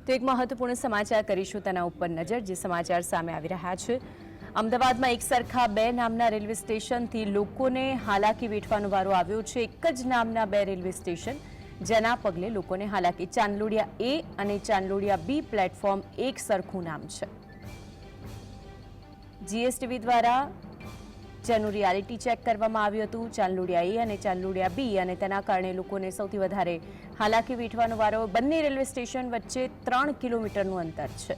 તો એક મહત્વપૂર્ણ સમાચાર કરીશું તેના ઉપર નજર, જે સમાચાર સામે આવી રહ્યા છે। અમદાવાદમાં એક સરખા બે નામના રેલવે સ્ટેશનથી લોકોને હાલાકી વેઠવાનો વારો આવ્યો છે। એક જ નામના બે રેલવે સ્ટેશન, જેના પગલે લોકોને હાલાકી। ચાંદલોડિયા એ અને ચાંદલોડિયા બી પ્લેટફોર્મ એક સરખું નામ છે। જીએસટીવી દ્વારા જેનું રિયાલિટી ચેક કરવામાં આવ્યું હતું, ચાંદલોડિયા એ અને ચાંદલોડિયા બી, અને તેના કારણે લોકોને સૌથી વધારે હાલાકી વેઠવાનો વારો। બંને રેલવે સ્ટેશન વચ્ચે 3 કિલોમીટરનું અંતર છે,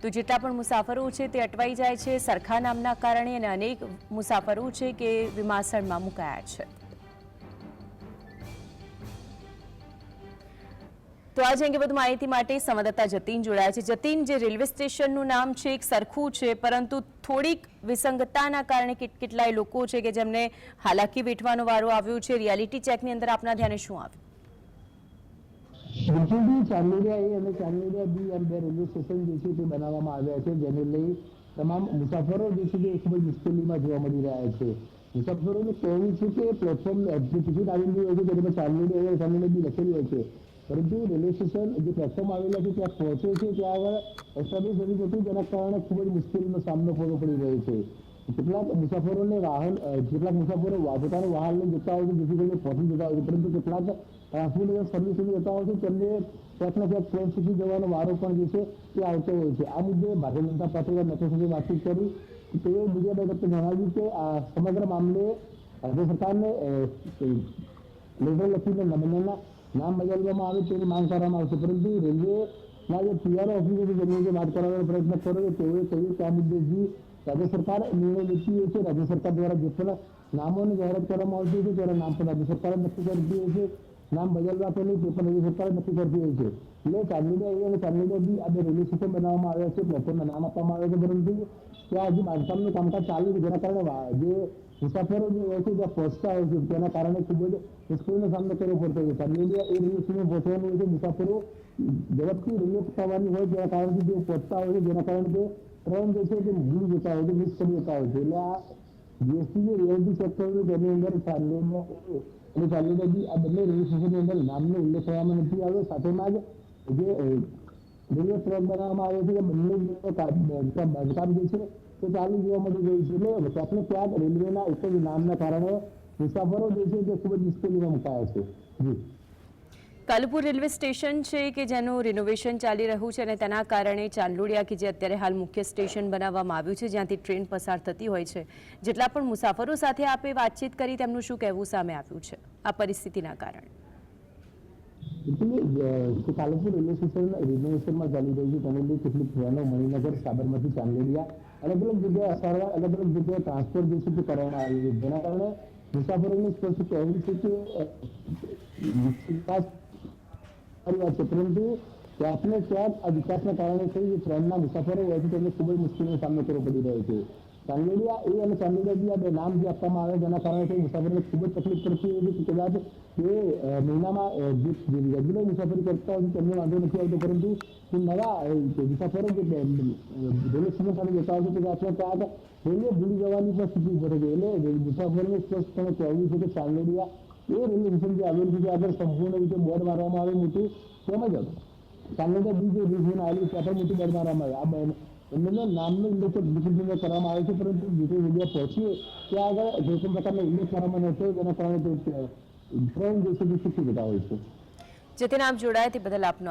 તો જેટલા પણ મુસાફરો છે તે અટવાઈ જાય છે સરખા નામના કારણે, અને અનેક મુસાફરો છે કે વિમાસણમાં મુકાયા છે। તો આજે અંગે વધુ માહિતી માટે સંવાદદાતા જતીન જોડાયા છે। જતીન, જે રેલવે સ્ટેશનનું નામ છે એક સરખું છે, પરંતુ થોડીક વિસંગતતાના કારણે કેટલાય લોકો છે કે જેમને હાલાકી વેઠવાનો વારો આવ્યો છે। રિયાલિટી ચેકની અંદર આપના ધ્યાને શું આવ્યું? બિલકુલ, ચાંદલોડિયા એ અને ચાંદલોડિયા બી એમ બે રેલવે સ્ટેશન જે છે તે બનાવવામાં આવ્યા છે, જેને લઈ તમામ મુસાફરો જે છે તે ખૂબ જ મુશ્કેલીમાં જોવા મળી રહ્યા છે। મુસાફરોનું કહેવું છે કે પ્લેટફોર્મ જે ટિકિટ આવેલી હોય છે તેમાં ચાંદલોડિયા એ અને ચાંદલોડિયા બી લખેલું હોય છે, પરંતુ રેલવે સ્ટેશન જે પ્લેટફોર્મ આવેલા છે ત્યાં પહોંચે છે ત્યાં આગળ એસ્ટાબ્લિશ નથી થતું, જેના કારણે ખૂબ જ મુશ્કેલીનો સામનો કરવો પડી રહ્યો છે। કેટલાક મુસાફરોને કેટલાક મુસાફરો પોતાનું વાહન લઈ જતા હોય છે, જેથી કરીને પહોંચી જતા હોય છે, પરંતુ કેટલાક ટ્રાન્સપોર્ટ સર્વિસ જતા હોય છે તેમને ક્યાંક ને ક્યાંક ટ્રેન સુધી જવાનો વારો પણ જે છે તે આવતો હોય છે। આ મુદ્દે ભારતીય જનતા પાર્ટીએ મેટ્રો સાથે વાતચીત કરી, તે મુજબ જણાવ્યું કે આ સમગ્ર મામલે રાજ્ય સરકારને લેટર લખીને નામ બદલવામાં આવે તેની માંગ કરવામાં આવશે, પરંતુ રેલવેના જે પીઆરઓ ઓફિસર જેની જે વાત કરવાનો પ્રયત્ન કર્યો તેઓએ કહ્યું કે આ મુદ્દે જે રાજ્ય સરકાર નિર્ણય લેતી હોય છે, રાજ્ય સરકાર દ્વારા જે પણ નામોની જાહેરાત કરવામાં આવતી હોય છે તેના નામ પણ રાજ્ય સરકાર નક્કી કરતી હોય છે, નામ બદલવા કે નહીં તે પણ રાજ્ય સરકાર નક્કી કરતી હોય છે। એટલે ચાંદલોડિયા એ અને ચાંદલોડિયા બી આ બે રેલવે સ્ટેશન બનાવવામાં આવ્યા છે, પ્લેટફોર્મના નામ આપવામાં આવ્યા છે, પરંતુ ત્યાં હજી બાંધકામનું કામકાજ ચાલુ છે, જેના કારણે જે મુસાફરો જે હોય છે ત્યાં પહોંચતા હોય છે તેના કારણે ખૂબ જ મુશ્કેલીનો સામનો કરવો પડતો હોય છે। ચાંદલોડિયા એ રેલવે સ્ટેશન પહોંચવાનું હોય છે, મુસાફરો ઝડપથી રેલવે થવાની હોય તેના કારણથી તેઓ પહોંચતા હોય છે, જેના કારણે તે ટ્રેન જે છે તે ભૂલી જતા હોય છે, મિસ કરી જતા હોય છે। એટલે આ જીએસટી રિયાલિટી ચેક કર્યું તેની અંદર ચાંદલોડિયા બી આ બંને રેલવે સ્ટેશનની અંદર નામનો ઉલ્લેખ કરવામાં નથી આવ્યો। સાથેમાં જ જે રેલવે ટ્રેક બનાવવામાં આવ્યો છે કે બંને બાંધકામ જે છે તે ચાલુ જોવા મળી રહ્યું છે। એટલે ક્યાંક ને ક્યાંક રેલવેના એક જ નામના કારણે મુસાફરો જે છે તે ખૂબ જ મુશ્કેલીમાં મુકાયા છે। જી, કાલુપુર રેલવે સ્ટેશન છે કે જેનું રિનોવેશન ચાલી રહ્યું છે, અને તેના કારણે ચાંદલોડિયા કે જે અત્યારે હાલ મુખ્ય સ્ટેશન બનાવવામાં આવ્યું છે, જ્યાંથી ટ્રેન પસાર થતી હોય છે, જેટલા પણ મુસાફરો સાથે આપે વાતચીત કરી તેમનું શું કહેવું સામે આવ્યું છે આ પરિસ્થિતિના કારણે? કાલુપુર રેલવે સ્ટેશન રિનોવેશનમાં ચાલી રહ્યું છે, તેને લઈ કેટલીક ટ્રેનો મણિનગર, સાબરમતી, ચાંદલોડિયા અલગ અલગ જગ્યાએ અલગ અલગ જગ્યાએ ટ્રાન્સફર જે છે તે કરવામાં આવી છે, જેના કારણે મુસાફરોને સ્પષ્ટ કહેવું છે કે છે, પરંતુ ક્યાંક ને ક્યાંક આ વિકાસના કારણે જે ટ્રેનના મુસાફરો હોય છે તેમને ખૂબ જ મુશ્કેલીનો સામનો કરવો પડી રહ્યો છે। ચાંદલોડિયા એ અને ચાંદલોડિયા બી આ બે નામ જે આપવામાં આવે જેના કારણે મુસાફરોને ખૂબ જ તકલીફ પડતી હોય છે। કદાચ એ મહિનામાં જે રેગ્યુલર મુસાફરી કરતા હોય છે તેમને વાંધો નથી આવતો, પરંતુ નવા મુસાફરો જે રેલવે સ્ટેશન સાથે જતા હોય છે ક્યાંક ને ક્યાંક રેલવે ભૂલી જવાની પણ સ્થિતિ પડે છે। એટલે મુસાફરોને સ્પષ્ટપણે કહેવું છે કે ચાંદલોડિયા એ રેલવે સ્ટેશન જે આવેલું છે આગળ સંપૂર્ણ રીતે બોર્ડ મારવામાં આવે મોટું, તેમજ ચાંદલોડિયા બી જે રેલવે આવેલું ત્યાં પણ મોટું બોર્ડ મારવામાં આવે। આ બંનેનો નામનો ઉલ્લેખ ડિફરન્ટ કરવામાં આવે છે, પરંતુ બીજી જગ્યાએ પહોંચીએ ત્યાં આગળ કોઈ પણ પ્રકારનો ઉલ્લેખ કરવામાં નહોતો, જેના કારણે ટ્રેન જે છે તે ચૂકી જતા હોય છે। જતીન, આપ જોડાયા તે બદલ આપનો